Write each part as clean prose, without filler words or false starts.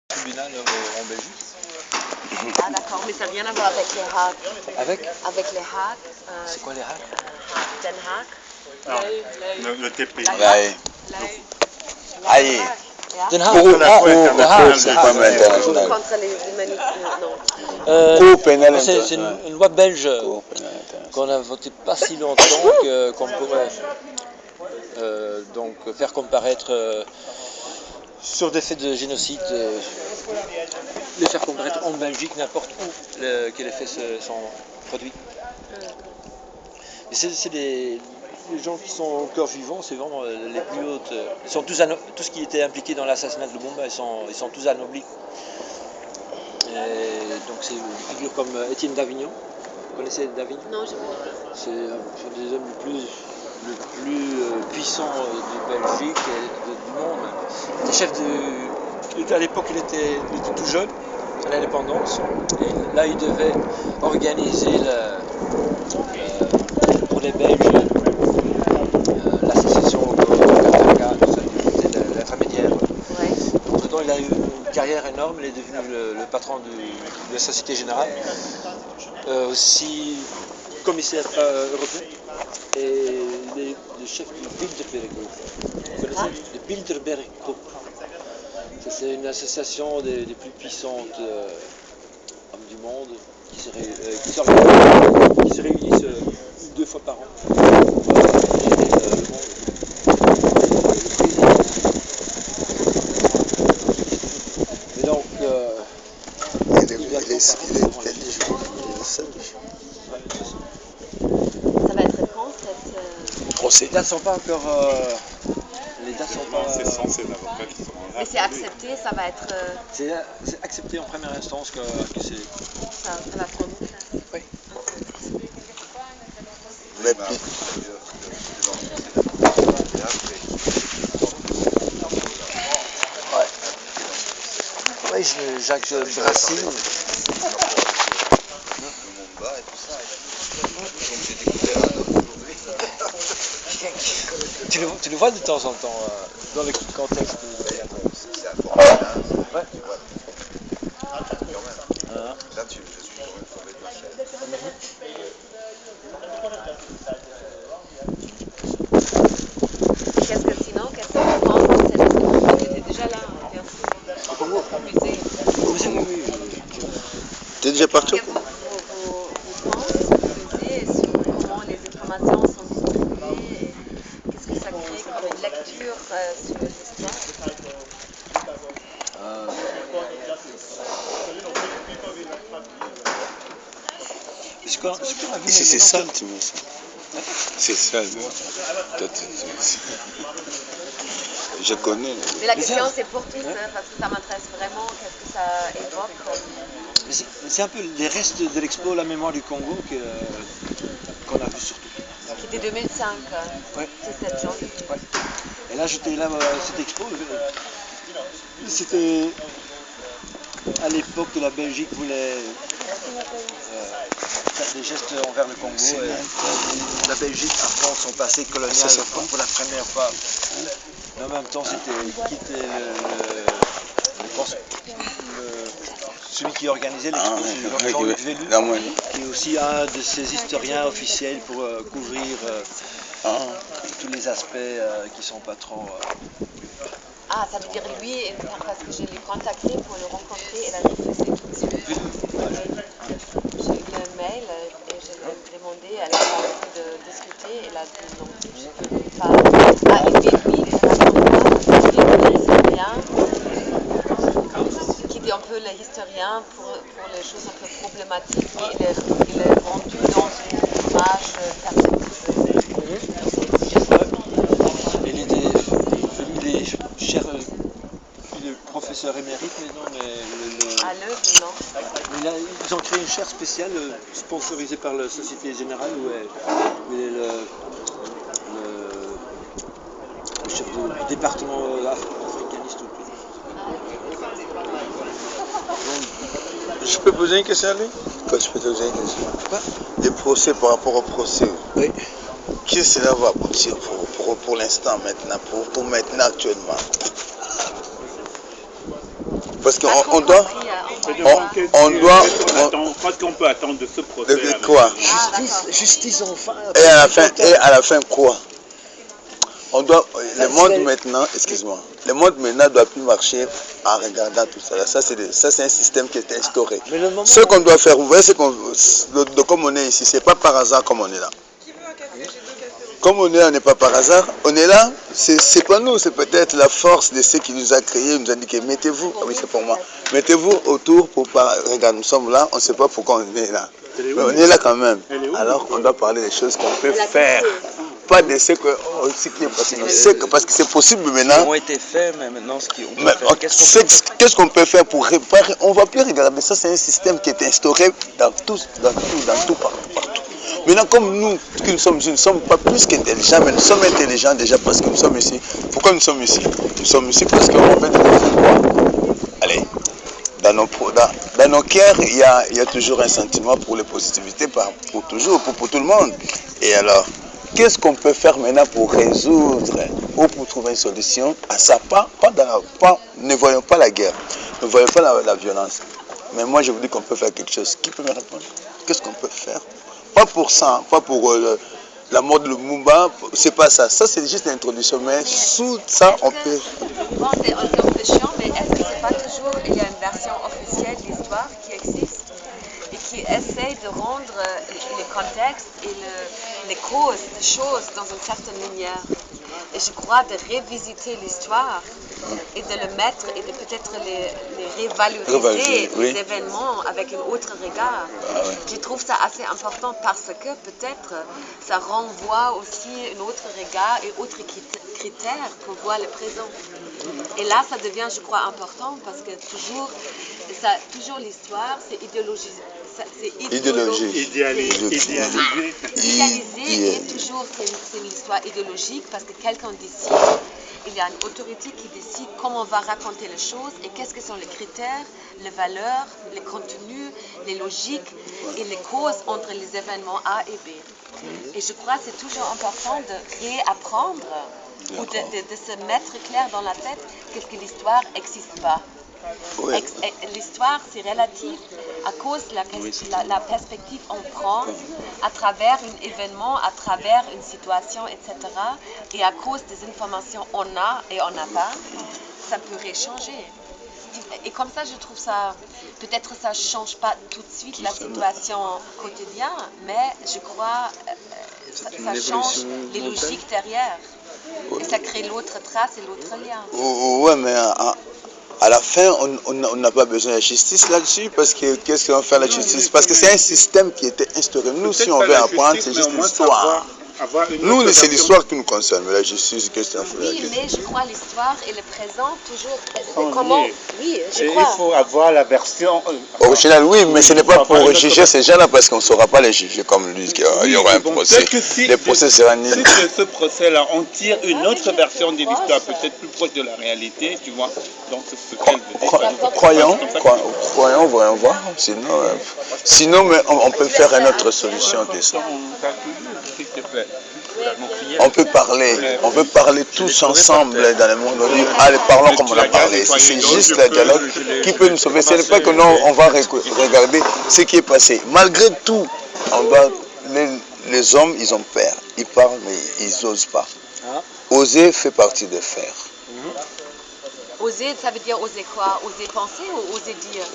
tribunal en Belgique. Ah d'accord, mais ça n'a rien à voir avec les Haag. Avec les Haag. C'est quoi les Haag? Den Haag. Le TP. Aïe. Den Cour Haag. Contre les humanités, non. Cour pénale C'est une loi belge qu'on a votée pas si longtemps qu'on pourrait donc faire comparaître sur des faits de génocide, les faire comparaître en Belgique n'importe où que les faits sont produits. Et c'est les gens qui sont encore vivants, c'est vraiment les plus hautes. Ils sont tous tout ce qui était impliqué dans l'assassinat de Lumumba, ils sont tous anoblis. Et donc c'est une figure comme Étienne d'Avignon. Vous connaissez d'Avignon? Non, je ne connais pas. C'est un des hommes les plus puissants de Belgique et du monde. À l'époque, il était tout jeune, à l'indépendance. Et là, il devait organiser pour les Belges la sécession au Katanga, c'était l'intermédiaire. Ouais. Entre-temps, il a eu une carrière énorme, il est devenu le patron de la Société Générale, aussi commissaire européen, et le chef du Bilderberg Group. Vous connaissez le Bilderberg Group? C'est une association des plus puissantes hommes du monde qui se réunissent 2 fois par an pour gérer le monde. Et donc, Ça va être quand cette... les dates sont pas encore... les dates sont pas... C'est censé l'avocat qui sont Mais c'est accepté, ça va être... C'est accepté en première instance que c'est... Ça va prendre une place. Oui. Mais plus. Oui, Jacques Brassine. Tu le vois de temps en temps dans le contexte de... Ouais. Là, je suis quand même tombé de ma chaise. Qu'est-ce que tu penses de cette... Tu étais déjà là, bien sûr. Au musée. Oui. T'es déjà parti? Qu'est-ce que vous pensez sur le musée et sur comment les informations sont distribuées et qu'est-ce que ça crée comme lecture sur l'histoire? Ici, c'est sale, tu vois ça. C'est sale. Je connais. Mais la question, c'est pour tous, parce que ça m'intéresse vraiment. Qu'est-ce que ça évoque comme... C'est un peu les restes de l'expo La mémoire du Congo qu'on a vu surtout. Qui était 2005, Ouais. 17 janvier. Ouais. Et là, j'étais là à cette expo. C'était à l'époque que la Belgique voulait faire des gestes envers le Congo. Et la Belgique apprend son passé colonial pour la première fois. Mais en même temps, c'était quitter celui qui organisait l'expo, c'est Jean-Luc Vélu, qui est aussi un de ces historiens officiels pour couvrir tous les aspects qui sont pas trop... Ah, ça veut dire lui, parce que je l'ai contacté pour le rencontrer et il a refusé tout de suite. J'ai eu un mail et je lui ai demandé, elle a envie de discuter, elle a dit non, je ne peux pas. Ah, et puis lui, il raconte pas, il est historien, qui est un peu le historien pour les choses un peu problématiques, mais il est vendu dans une image perspective. Il est professeur émérite maintenant, mais À l'œuvre, non. ils ont créé une chaire spéciale sponsorisée par la Société Générale où il est le chef du département africaniste. Je peux poser une question à lui? Quoi, je peux te poser une question? Quoi? Le procès par rapport au procès. Oui. Qu'est-ce que cela va aboutir pour l'instant maintenant, pour maintenant actuellement? parce qu'on doit... Qu'est-ce qu'on peut attendre de ce procès? De quoi? Justice enfin. Et à la fin quoi? On doit, le monde maintenant, excuse-moi, le monde maintenant doit plus marcher en regardant tout ça. Ça c'est un système qui est instauré. Ce qu'on doit faire, vous voyez, comme on est ici, c'est pas par hasard comme on est là. Comme on est là, on n'est pas par hasard. On est là, c'est pas nous, c'est peut-être la force de ceux qui nous a créés, nous a dit que mettez-vous, oui c'est pour moi, mettez-vous autour pour pas. Regarde, nous sommes là, on ne sait pas pourquoi on est là. Mais on est là quand même. Alors on doit parler des choses qu'on peut faire. Pas de ce que qui est possible. Parce que c'est possible maintenant. Ont été faits, mais maintenant qu'est-ce qu'on peut faire pour réparer? On ne va plus regarder ça, c'est un système qui est instauré dans tout, partout. Maintenant, comme nous, qui nous ne sommes pas plus qu'intelligents, mais nous sommes intelligents déjà parce que nous sommes ici. Pourquoi nous sommes ici? Nous sommes ici parce qu'on fait des quoi? Allez, dans nos cœurs, il y a toujours un sentiment pour les positivités, pour toujours, pour tout le monde. Et alors, qu'est-ce qu'on peut faire maintenant pour résoudre ou pour trouver une solution à ça? Ne voyons pas la guerre, ne voyons pas la violence. Mais moi, je vous dis qu'on peut faire quelque chose. Qui peut me répondre? Qu'est-ce qu'on peut faire? Pas pour ça, pas pour la mort de Lumumba, c'est pas ça. Ça, c'est juste l'introduction. Mais sous ça, on peut... Bon, c'est un peu chiant, mais est-ce que c'est pas toujours... Il y a une version officielle de l'histoire qui existe et qui essaie de rendre les contextes et les causes des choses dans une certaine manière. Et je crois de révisiter l'histoire et de le mettre et de peut-être les révaloriser, les événements avec un autre regard. Je trouve ça assez important parce que peut-être ça renvoie aussi un autre regard et autres critères qu'on voit le présent. Et là, ça devient, je crois, important parce que toujours l'histoire, c'est idéologisé. Idéalisé et toujours c'est une histoire idéologique parce que quelqu'un décide, il y a une autorité qui décide comment on va raconter les choses et qu'est-ce que sont les critères, les valeurs, les contenus, les logiques et les causes entre les événements A et B. Et je crois que c'est toujours important de réapprendre ou de se mettre clair dans la tête qu'est-ce que l'histoire n'existe pas. Oui. L'histoire, c'est relatif à cause de la perspective qu'on prend à travers un événement, à travers une situation, etc. Et à cause des informations qu'on a et on n'a pas, ça pourrait changer. Et comme ça, je trouve ça, peut-être ça ne change pas tout de suite la situation quotidienne, mais je crois ça change les logiques derrière. Et ça crée l'autre trace et l'autre lien. Oui, mais... À la fin, on n'a pas besoin de justice là-dessus, parce que qu'est-ce qu'on va faire la justice? Parce que c'est un système qui était instauré. Nous, si on veut apprendre, c'est juste l'histoire. Nous, c'est l'histoire qui nous concerne, mais la justice, qu'est-ce qu'on fait? Oui, mais je crois l'histoire et le présent, toujours. Comment? Oui, je crois. Il faut avoir la version originale, oui, mais ce n'est pas pour juger ces gens-là, parce qu'on ne saura pas les juger comme lui, il y aura un procès. Les procès seront nuls. Si de ce procès-là, on tire une autre version de l'histoire, peut-être plus proche de la réalité, tu vois. Donc, c'est ce qu'elle veut dire. Croyons, voyons voir. Sinon, mais on peut faire une autre solution que ça. On peut parler tous ensemble dans le monde. Allez, parlons comme on a parlé. C'est juste le dialogue qui peut nous sauver. Ce n'est pas que nous, on va regarder ce qui est passé. Malgré tout, les hommes, ils ont peur. Ils parlent, mais ils n'osent pas. Oser fait partie de faire. Oser, ça veut dire oser quoi? Oser penser ou oser dire?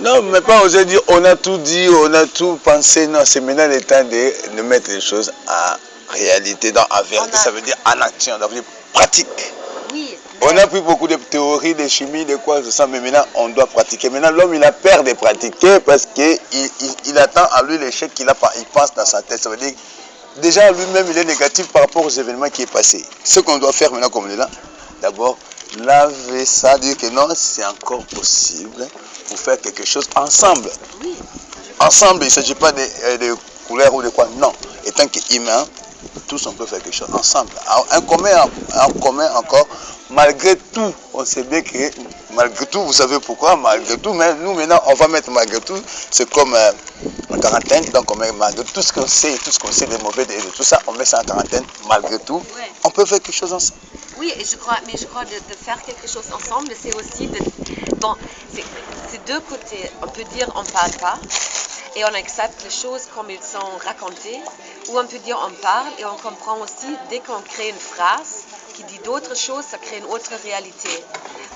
Non, mais pas oser dire on a tout dit, on a tout pensé. Non, c'est maintenant le temps de mettre les choses en réalité, en vérité. Ça veut dire en action, ça veut dire pratique. Oui. On a pris beaucoup de théories, de chimie, de quoi, de ça, mais maintenant on doit pratiquer. Maintenant l'homme il a peur de pratiquer parce qu'il attend à lui l'échec qu'il pense dans sa tête. Ça veut dire déjà lui-même il est négatif par rapport aux événements qui est passé. Ce qu'on doit faire maintenant comme on est là, d'abord laver ça, dire que non, c'est encore possible pour faire quelque chose ensemble. Oui. Ensemble, il ne s'agit pas de couleurs ou de quoi, non. Et tant qu'humain, tous on peut faire quelque chose ensemble. En commun encore, malgré tout, on sait bien que malgré tout, vous savez pourquoi, malgré tout, mais nous maintenant on va mettre malgré tout, c'est comme en quarantaine, donc on met malgré tout ce qu'on sait des mauvais, de tout ça, on met ça en quarantaine, malgré tout, on peut faire quelque chose ensemble. Oui, et je crois de faire quelque chose ensemble, c'est aussi de... Bon, c'est deux côtés. On peut dire on parle pas et on accepte les choses comme ils sont racontées, ou on peut dire on parle et on comprend aussi dès qu'on crée une phrase qui dit d'autres choses, ça crée une autre réalité.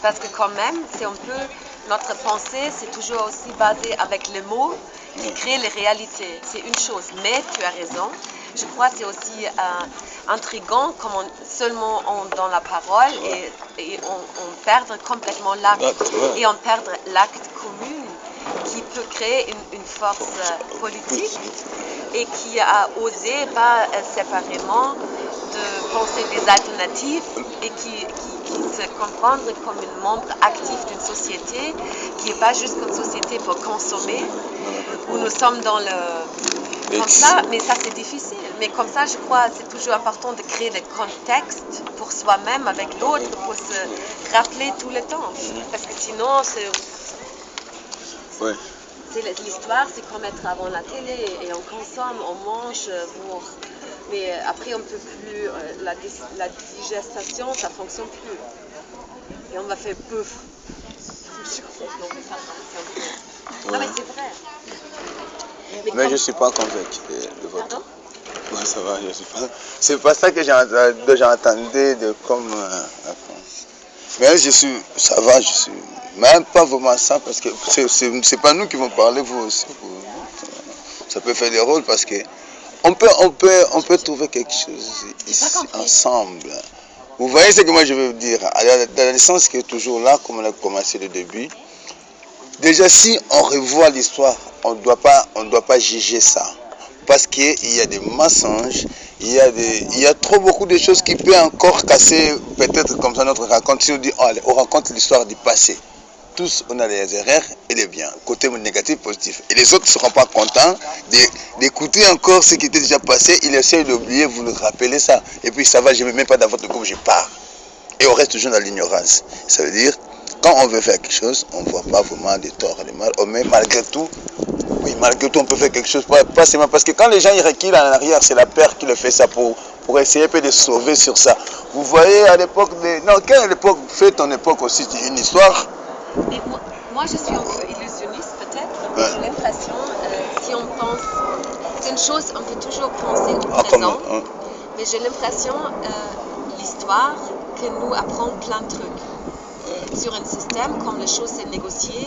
Parce que quand même, c'est un peu notre pensée, c'est toujours aussi basé avec les mots qui créent les réalités. C'est une chose, mais tu as raison. Je crois que c'est aussi intriguant comment seulement dans la parole et on perd complètement l'acte et on perd l'acte commun qui peut créer une force politique et qui a osé pas séparément de penser des alternatives et qui se comprendre comme un membre actif d'une société qui n'est pas juste une société pour consommer où nous sommes dans le... Comme ça, mais ça c'est difficile. Mais comme ça, je crois que c'est toujours important de créer le contexte pour soi-même avec l'autre pour se rappeler tout le temps. Parce que sinon, c'est... Ouais. L'histoire, c'est comme être avant la télé et on consomme, on mange pour... Mais après, on peut plus... La digestion, ça ne fonctionne plus. Et on va faire bouffe. Non, mais c'est vrai. Mais je ne suis pas convaincu de votre... Pardon? Ouais, ça va, je suis pas... C'est pas ça que j'entendais de comme la France. Mais je suis... Ça va, je suis... Même pas vraiment ça, parce que c'est pas nous qui vont parler, vous aussi. Ça peut faire des rôles, parce que on peut trouver quelque chose ici, ensemble. Vous voyez ce que moi je veux vous dire? Dans le sens qui est toujours là, comme on a commencé le début. Déjà, si on revoit l'histoire, on doit pas juger ça. Parce qu'il y a des mensonges, il y a trop beaucoup de choses qui peuvent encore casser, peut-être comme ça, notre raconte. Si on dit, oh, on raconte l'histoire du passé. Tous, on a les erreurs et les biens, côté négatif, positif. Et les autres ne seront pas contents d'écouter encore ce qui était déjà passé. Ils essaient d'oublier, vous nous rappelez ça. Et puis ça va, je ne mets même pas dans votre groupe, je pars. Et on reste toujours dans l'ignorance. Ça veut dire, quand on veut faire quelque chose, on ne voit pas vraiment des torts et des mal. Mais malgré tout, oui, malgré tout, on peut faire quelque chose. Pas seulement parce que quand les gens ils reculent en arrière, c'est la peur qui le fait ça pour essayer de sauver sur ça. Vous voyez, à l'époque, non, quelle époque, fait ton époque aussi, une histoire. Mais moi, je suis un peu illusionniste peut-être, mais j'ai l'impression, si on pense, c'est une chose, on peut toujours penser au présent, mais j'ai l'impression, l'histoire, que nous apprend plein de trucs sur un système, comme les choses sont négociées,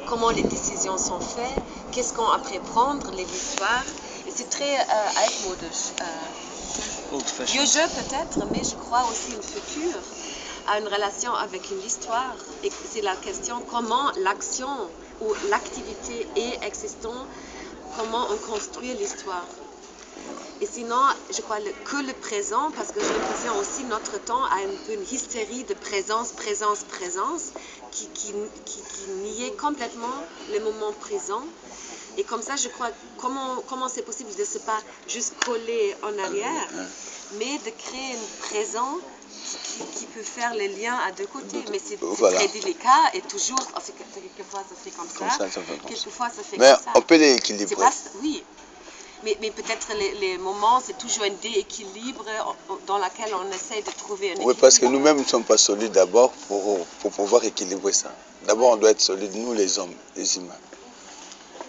comment les décisions sont faites, qu'est-ce qu'on après prendre, les histoires, et c'est très altmodisch. Vieux jeu peut-être, mais je crois aussi une futur à une relation avec une histoire. Et c'est la question comment l'action ou l'activité est existante, comment on construit l'histoire. Et sinon, je crois que le présent, parce que j'ai l'impression aussi notre temps a un peu une hystérie de présence qui niait complètement le moment présent. Et comme ça, je crois, comment c'est possible de ne se pas juste coller en arrière, mais de créer un présent qui peut faire les liens à deux côtés. Mais c'est très délicat et toujours, quelquefois ça fait comme ça, quelquefois ça fait comme ça. Mais on peut l'équilibrer. Oui, mais peut-être les moments, c'est toujours un déséquilibre dans lequel on essaie de trouver un équilibre. Oui, parce que nous-mêmes ne sommes pas solides d'abord pour pouvoir équilibrer ça. D'abord, on doit être solides, nous les hommes, les humains.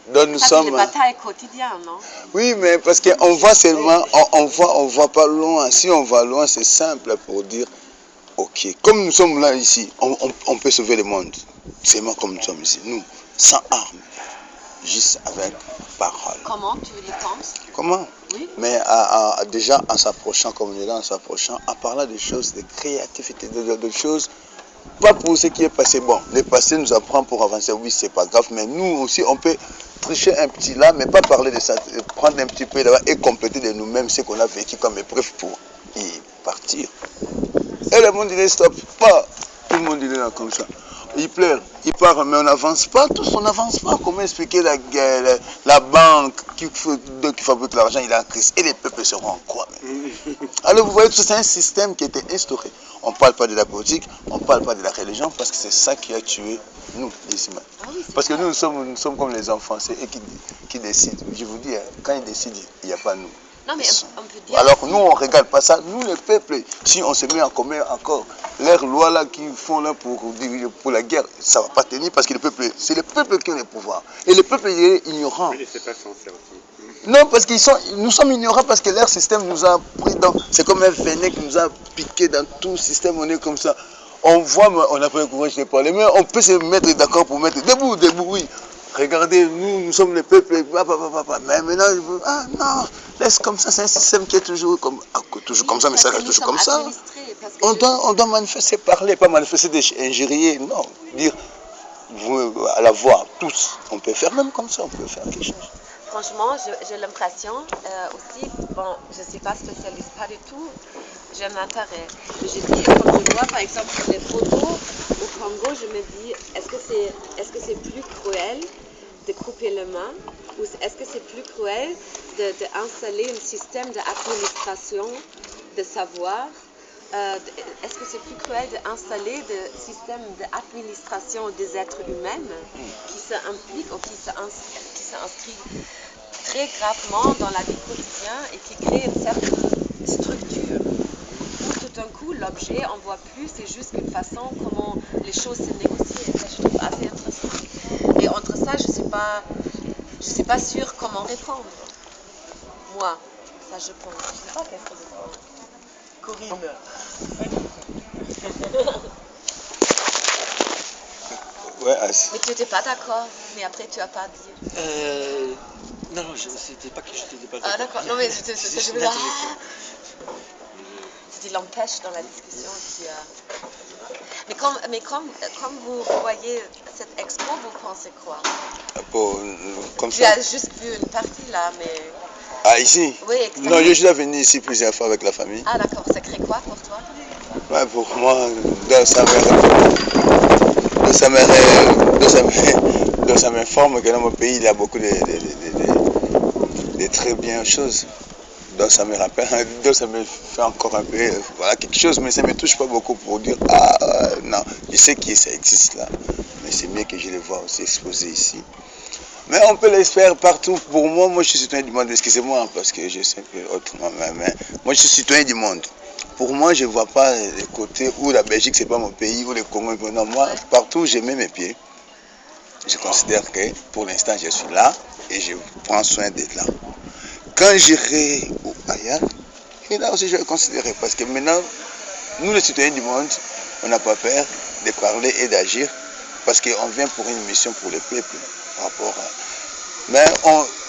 Donc, nous sommes... C'est une bataille quotidienne, non? Oui, mais parce qu'on voit seulement, on voit pas loin. Si on va loin, c'est simple pour dire, ok, comme nous sommes là ici, on peut sauver le monde. Seulement comme nous sommes ici, nous, sans armes, juste avec parole. Comment tu le penses? Comment? Oui. Mais déjà en s'approchant, comme on est là, en s'approchant, en parlant de choses, de créativité, de choses, pas pour ce qui est passé. Bon, le passé nous apprend pour avancer, oui, c'est pas grave, mais nous aussi, on peut tricher un petit là, mais pas parler de ça, prendre un petit peu là et compléter de nous-mêmes ce qu'on a vécu comme épreuve pour y partir. Et le monde dit stop, pas. Tout le monde dit là comme ça. Il pleure, il part, mais on n'avance pas, tous on n'avance pas. Comment expliquer la banque qui fabrique l'argent, il est en crise. Et les peuples seront en quoi? Alors vous voyez, c'est un système qui était instauré. On ne parle pas de la politique, on ne parle pas de la religion, parce que c'est ça qui a tué nous, les humains. Parce que nous sommes comme les enfants, c'est eux qui décident. Je vous dis, quand ils décident, il n'y a pas nous. Non, mais on peut dire... Alors nous, on ne regarde pas ça. Nous, le peuple, si on se met en commun encore, leurs lois là qu'ils font là pour la guerre, ça ne va pas tenir parce que c'est le peuple qui a le pouvoir. Et le peuple est ignorant. Oui, c'est pas censé aussi. Non, parce que nous sommes ignorants parce que leur système nous a pris dans... C'est comme un venin qui nous a piqué dans tout le système, on est comme ça. On voit, on n'a pas le courage de parler, mais on peut se mettre d'accord pour mettre debout, oui. Regardez, nous sommes le peuple, mais maintenant, ah non, laisse comme ça, c'est un système qui est toujours comme ça, mais ça reste toujours comme ça. On doit manifester, parler, pas manifester injurier, non, dire à la voix, tous, on peut faire même comme ça, on peut faire quelque chose. Franchement, j'ai l'impression aussi, bon, je ne suis pas spécialiste, pas du tout, j'ai un intérêt. Mais je dis, quand je vois par exemple sur les photos au Congo, je me dis, est-ce que c'est plus cruel de couper les mains ou est-ce que c'est plus cruel d'installer un système d'administration de savoir est-ce que c'est plus cruel d'installer des systèmes d'administration des êtres humains qui s'impliquent ou qui s'inscrivent très gravement dans la vie quotidienne et qui créent une certaine structure où tout d'un coup l'objet on voit plus, c'est juste une façon comment les choses se négocient. Ça, je trouve assez intéressant. Et entre ça, je suis pas sûre comment répondre. Moi, ça je pense. Je sais pas qu'est-ce que je pense. Corinne. Ouais, mais tu n'étais pas d'accord, mais après tu n'as pas dit. Non, c'était pas que je n'étais pas Ah d'accord, non mais je veux dire. Tu l'empêches dans la discussion. Mais comme vous voyez cette expo, vous pensez quoi? Comme Tu ça. as juste vu une partie là, mais... Ah, ici? Oui, exactement. Non, je suis venu ici plusieurs fois avec la famille. Ah d'accord, ça crée quoi pour toi? Ouais, pour moi, ça m'informe que dans mon pays, il y a beaucoup de très bien choses. Donc ça me rappelle, donc ça me fait encore un peu, voilà, quelque chose, mais ça ne me touche pas beaucoup pour dire, non, je sais que ça existe là, mais c'est mieux que je les vois aussi exposés ici. Mais on peut les faire partout. Pour moi, je suis citoyen du monde, excusez-moi, parce que je sais que autrement, mais moi je suis citoyen du monde. Pour moi, je ne vois pas les côtés où la Belgique, c'est pas mon pays, où le Congo, non, moi, partout, je mets mes pieds. Je considère que pour l'instant, je suis là et je prends soin d'être là. Quand j'irai ailleurs, et là aussi, je vais considérer, parce que maintenant, nous, les citoyens du monde, on n'a pas peur de parler et d'agir, parce qu'on vient pour une mission pour le peuple, par rapport à... Mais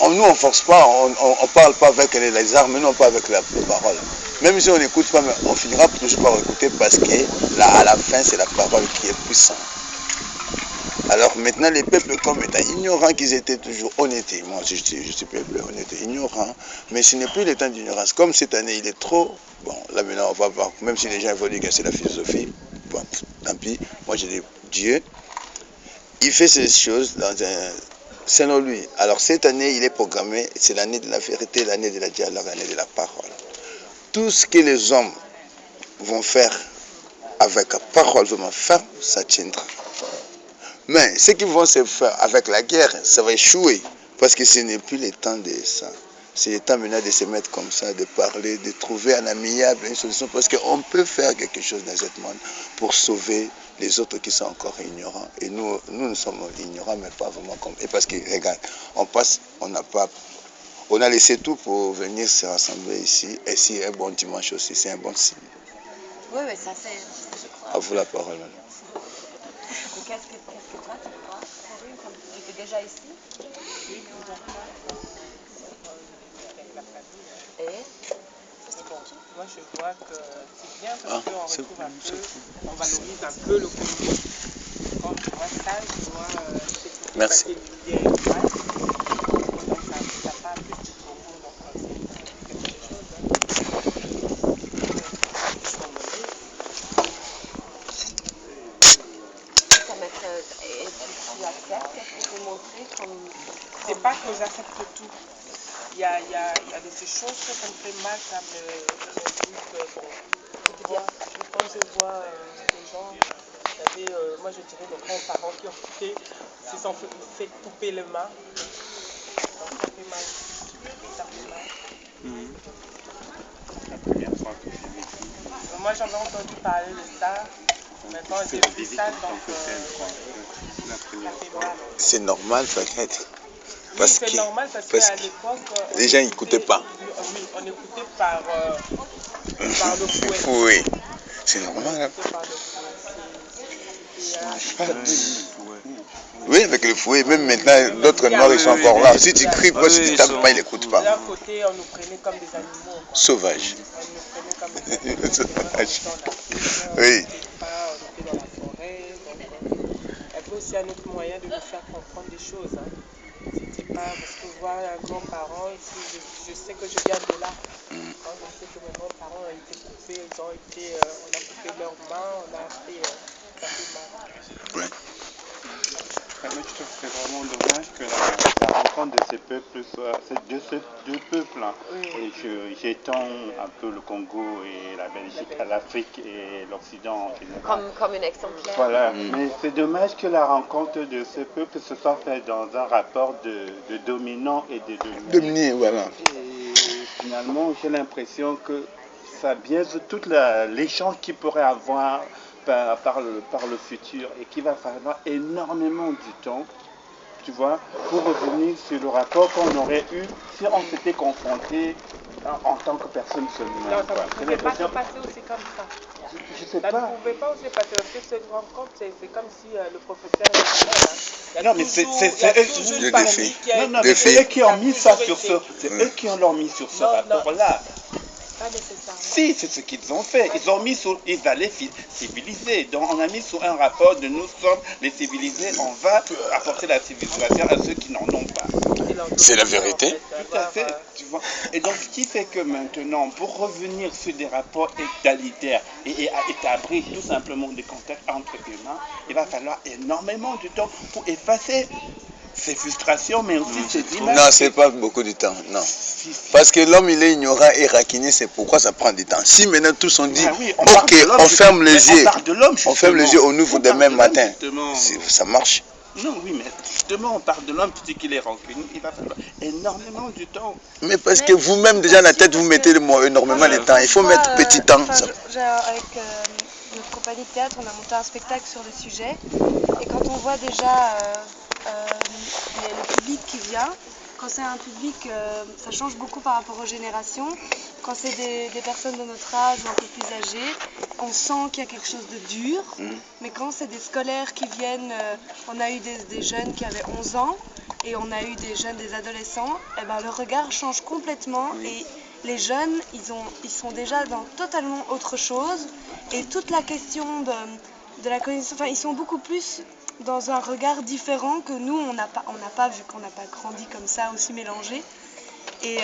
nous, on ne force pas, on ne parle pas avec les armes, nous, on parle avec la parole. Même si on n'écoute pas, mais on finira toujours par écouter parce que là, à la fin, c'est la parole qui est puissante. Alors maintenant, les peuples comme étant ignorants qu'ils étaient toujours, on était, moi je suis peuple, on était ignorants, mais ce n'est plus le temps d'ignorance. Comme cette année, il est trop, bon, là maintenant, on va voir, même si les gens veulent dire que c'est la philosophie, bon, tant pis, moi je dis, Dieu, il fait ces choses selon lui. Alors cette année, il est programmé, c'est l'année de la vérité, l'année de la dialogue, l'année de la parole. Tout ce que les hommes vont faire avec la parole vraiment ferme, ça tiendra. Mais ce qui vont se faire avec la guerre, ça va échouer. Parce que ce n'est plus le temps de ça. C'est le temps maintenant de se mettre comme ça, de parler, de trouver un amiable, une solution. Parce qu'on peut faire quelque chose dans ce monde pour sauver les autres qui sont encore ignorants. Et nous sommes ignorants, mais pas vraiment comme... Et parce que, regarde, on a laissé tout pour venir se rassembler ici. Et c'est un bon dimanche aussi, c'est un bon signe. Oui, ça c'est, je crois. À vous la parole maintenant. Qu'est-ce que toi tu crois, Corinne, comme tu étais déjà ici? Oui, plusieurs fois. Avec la famille. Et Bon, moi je vois que c'est bien parce qu'on retrouve un peu, on valorise un peu le Congo. Quand je vois ça, je vois Merci. donc ça parle plus du Congo, donc c'est quelque chose. Et tu acceptes, est-ce que tu peux montrer comme... C'est pas que j'accepte tout. Il y a de ces choses que ça me fait mal, ça me dit que bon, quand je vois des gens, vous savez, moi je dirais nos grands-parents qui se sont fait couper les mains, donc ça fait mal, ça fait mal. La première fois que j'ai vécu. Moi, j'en ai entendu parler de ça. Maintenant, j'ai vu ça, donc La ça première fait fois. mal. C'est normal, peut-être. Oui, Parce c'est que normal parce parce qu'à que l'époque, on les gens écoutait- n'écoutaient pas. Oui, on écoutait par le fouet. Oui, c'est normal. Hein. Écoutait par le fouet. Oui, avec le fouet, même maintenant, d'autres noirs, ils sont encore là. Si tu cries, quoi, si tu tapes pas, ils n'écoutent De pas. leur côté, on nous prenait comme des animaux. Quoi. Sauvage. On nous prenait comme des animaux. Sauvage. On Oui. n'écoutait pas, on était dans la forêt. Donc, il y avait aussi un autre moyen de nous faire comprendre des choses. Hein. C'était pas parce que voir un grand-parent, si je sais que je viens de là. Quand je sais que mes grands-parents ont été coupés, on a coupé leurs mains, on a fait, ça fait mal. Ouais. Mais je trouve que c'est vraiment dommage que la rencontre de ces peuples soit de ces deux peuples. Hein. Oui. Et j'étends un peu le Congo et la Belgique à l'Afrique et l'Occident en général. Comme une exemplaire. Voilà, mais c'est dommage que la rencontre de ces peuples se soit faite dans un rapport de dominant et de dominé. Dominer, voilà. Et finalement, j'ai l'impression que ça biaise tout l'échange qu'il pourrait avoir par le futur et qu'il va falloir énormément du temps, tu vois, pour revenir sur le rapport qu'on aurait eu si on s'était confronté en tant que personne seulement. Non, ça ne pouvait pas se passer aussi comme ça. Je sais Ça pas. ne pouvait pas aussi passer parce que cette rencontre, c'est comme si le professeur était là. Il y a Non, mais toujours- c'est il y a eux toujours le une partie défi. qui a Non, non, été- mais c'est eux qui ont mis ça toujours sur été- ce. C'est eux qui l'ont mis sur ce Non, rapport-là. Pas nécessairement. Si, c'est ce qu'ils ont fait. Ils ont mis sur. Ils allaient civiliser. Donc, on a mis sur un rapport de nous sommes les civilisés. On va apporter la civilisation à ceux qui n'en ont pas. C'est la vérité. Tout à fait. Tu vois. Et donc, ce qui fait que maintenant, pour revenir sur des rapports égalitaires et à établir tout simplement des contacts entre humains, il va falloir énormément de temps pour effacer ces frustrations, mais aussi ces images. Non, c'est pas beaucoup de temps, non. Parce que l'homme, il est ignorant et raquiné, c'est pourquoi ça prend du temps. Si maintenant tous on dit, Ah oui, on parle ok, de l'homme, on ferme les on yeux, parle de l'homme, on ferme les yeux, justement. on ouvre On demain parle de l'homme, matin, justement. ça marche. Non, oui, mais justement, on parle de l'homme, tu dis qu'il est rancunier, il va falloir énormément du temps. Mais parce que vous-même, déjà, la tête, vous mettez énormément de temps. Il faut mettre petit temps. Ça- Avec notre compagnie de théâtre, on a monté un spectacle sur le sujet. Et quand on voit déjà le public qui vient, quand c'est un public, ça change beaucoup par rapport aux générations. Quand c'est des personnes de notre âge ou un peu plus âgées, on sent qu'il y a quelque chose de dur. Mais quand c'est des scolaires qui viennent, on a eu des jeunes qui avaient 11 ans et on a eu des jeunes, des adolescents, et ben, le regard change complètement. Et les jeunes, ils sont déjà dans totalement autre chose. Et toute la question de la connaissance, enfin, ils sont beaucoup plus dans un regard différent que nous, on n'a pas vu qu'on n'a pas grandi comme ça, aussi mélangé. Et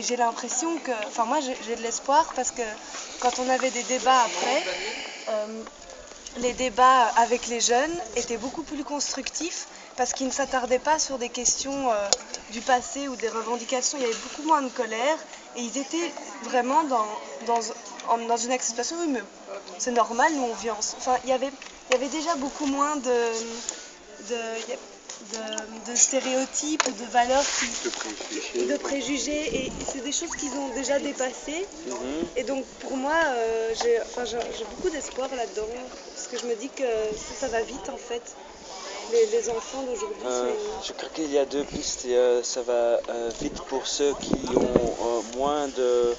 j'ai l'impression que, enfin moi j'ai de l'espoir parce que quand on avait des débats après, les débats avec les jeunes étaient beaucoup plus constructifs parce qu'ils ne s'attardaient pas sur des questions du passé ou des revendications. Il y avait beaucoup moins de colère et ils étaient vraiment dans une acceptation. Oui, mais c'est normal, nous on vit ensemble. Enfin, il y avait déjà beaucoup moins de stéréotypes ou de valeurs de préjugés et c'est des choses qu'ils ont déjà dépassées. Et donc pour moi j'ai beaucoup d'espoir là-dedans parce que je me dis que ça va vite en fait. Les enfants d'aujourd'hui Je crois qu'il y a deux pistes. Ça va vite pour ceux qui ont moins de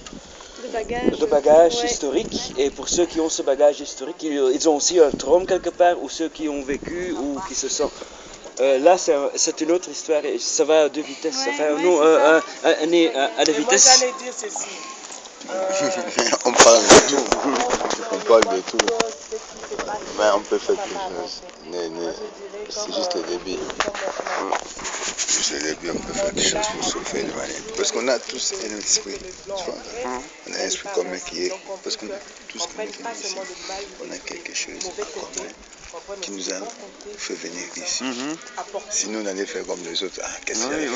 bagages Ouais. historiques, et pour ceux qui ont ce bagage historique, ils ont aussi un trauma quelque part, ou ceux qui ont vécu ou qui se sentent. Là, c'est une autre histoire et ça va à deux vitesses. Ouais, Enfin, ouais, nous, c'est à la Mais moi, vitesse. j'allais dire ceci. On parle de tout. On parle de tout. Mais on peut faire quelque chose. C'est juste le début. Juste le début, on peut faire des choses pour sauver le mal. Parce qu'on a tous un esprit. Tu vois, on a un esprit commun qui est. Parce qu'on a tous commis ici. On a quelque chose de commun qui nous a fait venir ici. Sinon, on allait faire comme les autres. Ah, qu'est-ce qu'il y a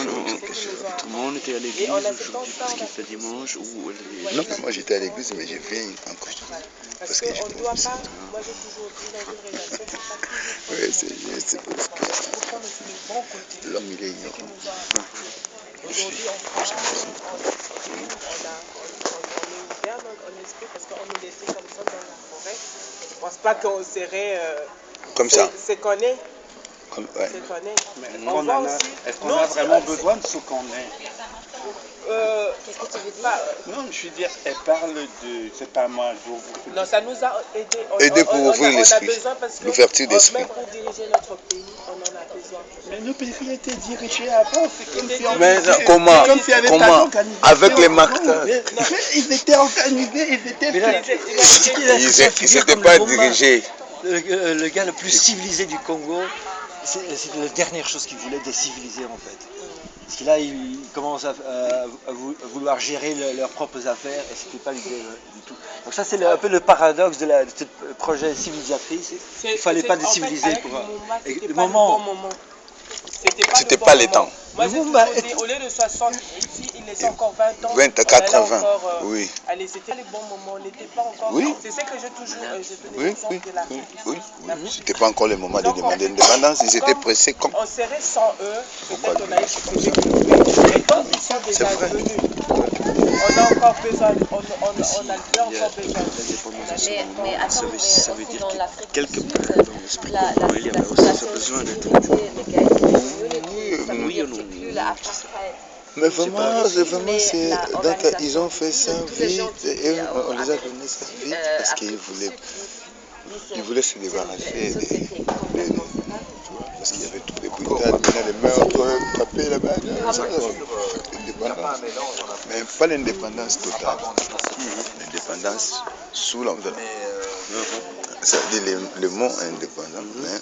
Tout le monde était à l'église aujourd'hui parce qu'il fait dimanche. Non, mais moi j'étais à l'église, mais je viens encore. Parce qu'on ne doit pas, moi j'ai toujours dit dans une relation, c'est pas toujours. Oui, c'est parce que Il faut prendre aussi le bon côté. l'homme il est ignorant. Aujourd'hui, on parle, est ouvert en esprit parce qu'on nous laissait comme ça dans la forêt. Je ne pense pas qu'on serait. Comme ça. C'est qu'on est. Ouais. C'est qu'on est. Mais Est-ce qu'on a vraiment besoin de ce qu'on est? Qu'est-ce que tu veux dire? Non, je veux dire, elle parle de, c'est pas moi, Non, ça nous a aidé. Aider pour ouvrir l'esprit, l'ouverture d'esprit. Même pour diriger notre pays, on en a besoin. Mais nos pays étaient dirigés avant, c'est comme si on Mais était- comment, comme s'il y avait pas comment, d'organisation. avec les marqueurs, Mais ils étaient organisés, ils étaient ils n'étaient pas dirigés. Le gars le plus civilisé du Congo, c'est la dernière chose qu'il voulait, déciviliser en fait. Parce que là, ils commencent à vouloir gérer leurs propres affaires et c'était pas l'idée du tout. Donc ça, c'est un peu le paradoxe de ce projet civilisatrice. Il fallait pas déciviliser pour... Le moment. C'était pas les temps. Moi, j'ai toujours dit, au lieu de 60, ici, il est encore 20 ans. 20 à 80, oui. Allez, c'était le bon moment, on n'était pas encore... Oui. C'est ce que j'ai toujours... je Oui, tenais oui, de la oui, oui. C'était pas encore le moment de demander l'indépendance, ils étaient pressés comme... On serait sans eux, peut-être on allait se développer. Mais comme ils sont déjà venus, on a encore besoin, on a encore besoin. Mais attends, mais ça veut aussi dire dans que l'Afrique quelque du Sud, part dans l'esprit la congolais, il y avait aussi situation ce de besoin d'être sécurité, les gays community, ça veut oui dire ou non? c'est plus l'apartheid. Mais vraiment, c'est... la Donc, organisation ils ont fait ça tous les gens vite, qui, et on les a Amérique donné ça du Sud, vite, parce qu'ils Afrique du voulaient... Sud, Ils voulaient se c'est débarrasser une société complètement séparée. parce qu'il y avait trop de brutales, maintenant les meurtres, taper là-bas, indépendance. Mais pas l'indépendance totale, l'indépendance sous l'enveloppe. Ça veut dire le mot indépendant, mais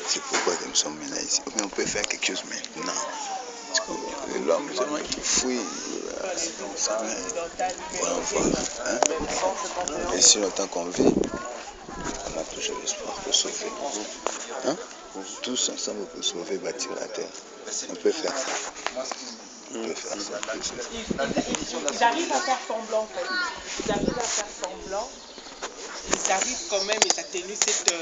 c'est pourquoi nous sommes maintenant ici. Mais on peut faire quelque chose maintenant. L'homme seulement qui fouille, pour en voir. Et si longtemps qu'on vit, on a toujours l'espoir de sauver. Hein? Tous ensemble pour sauver, bâtir la terre. On peut faire ça. On peut faire ça. Ils arrivent à faire semblant, en fait. Ils arrivent quand même à tenir cette